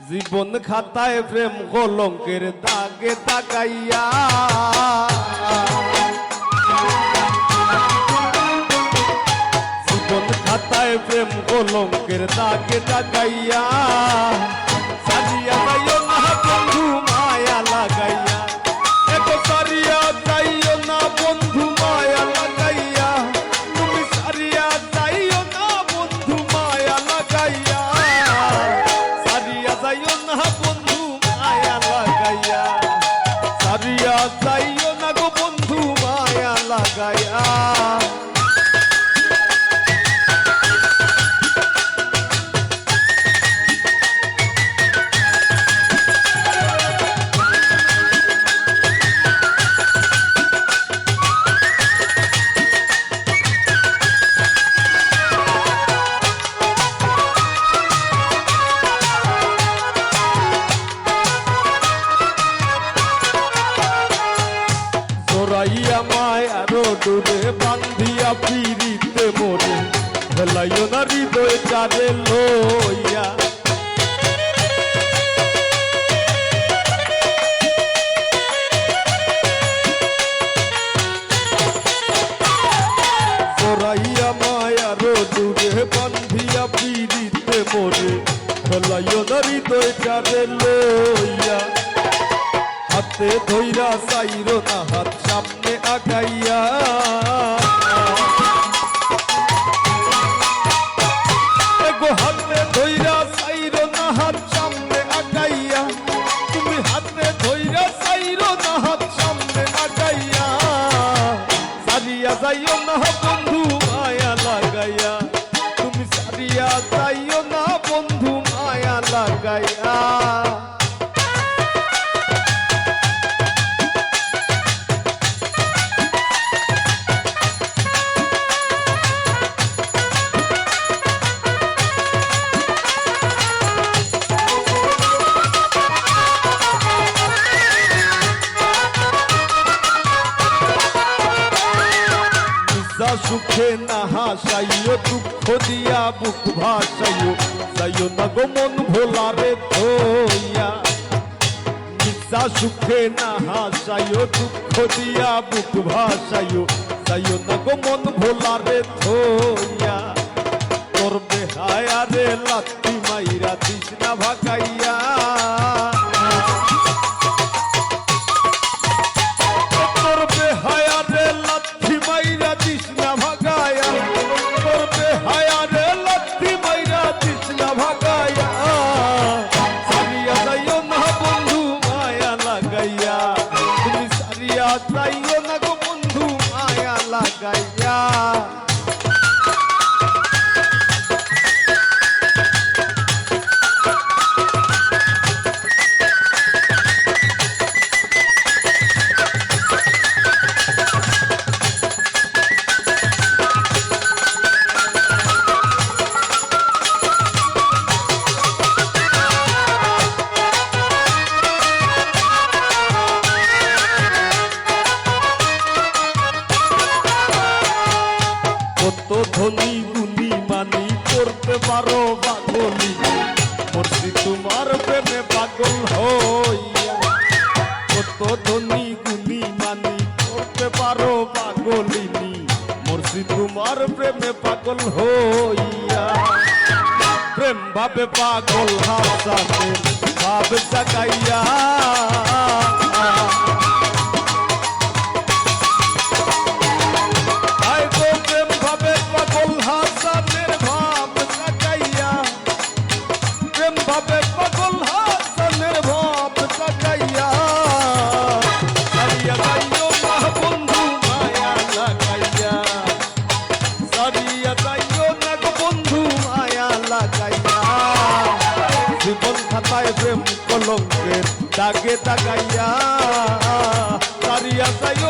জীবন খাতায় প্রেম কলঙ্কের দাগে তাকাইয়া জীবন খাতায় প্রেম কলঙ্কের দাগে তাকাইয়া সাজিয়া যাইও না বন্ধু মায়া লাগাইয়া এগো সারিয়া যাইও না বন্ধু মায়া লাগাইয়া তুমি সারিয়া যাইও না বন্ধু মায়া লাগাইয়া সারিয়া যাইও না বন্ধু মায়া লাগাইয়া সারিয়া যাইও না গো বন্ধু মায়া লাগাইয়া জড়াইয়া মায়ার ডোরে বান্ধিয়া পিরিতে মোরে ফেলাইও না হৃদয় চারে লইয়া জড়াইয়া মায়ার ডোরে বান্ধিয়া পিরিতে মোরে ফেলাইও না হৃদয় চারে লইয়া হাতে ধইরা চাইরো না হাত সামনে আগাইয়া এগো হাতে ধইরা চাইরো না হাত সামনে আগাইয়া তুমি হাতে ধইরা চাইরো না হাত সামনে আগাইয়া সারিয়া যাইও না বন্ধু মায়া লাগাইয়া তুমি সারিয়া যাইও না বন্ধু মায়া লাগাইয়া সুখে না হাসাইও দুঃখ দিয়া বুক ভাসাইও যাইও না গো মন ভোলারে ধইয়া নিশা সুখে না হাসাইও দুঃখ দিয়া বুক ভাসাইও যাইও না গো মন ভোলারে ধইয়া তোর বেহায়ারে লাত্তি মাইরা দিস না ভাগাইয়া তোর বেহায়ারে লাত্তি মাইরা দিস না ভাগায়া তোর বেহায়ারে লাত্তি মাইরা দিস না ভাগায়া সারিয়া যাইও না বন্ধু মায়া লাগাইয়া তুমি সারিয়া যাইও না গো বন্ধু মায়া লাগাইয়া কত ধনী গুণী মানি করতে পারো পাগলি মরছি তোমার প্রেমে পাগল হইয়া কত ধনী গুণী মানি করতে পারো পাগলিনী মরছি তোমার প্রেমে পাগল হইয়া প্রেম ভাবে পাগল হাসানের ভাব জাগাইয়া পাগল হাসানের ভাব জাগাইয়া প্রেম ভাবে পাগল হাসানের ভাব জাগাইয়া সারিয়া যাইও না বন্ধু মায়া লাগাইয়া সারিয়া যাইও না গো বন্ধু মায়া লাগাইয়া জীবন খাতায় প্রেম কলঙ্কের দাগে তাকাইয়া সারিয়া যাইও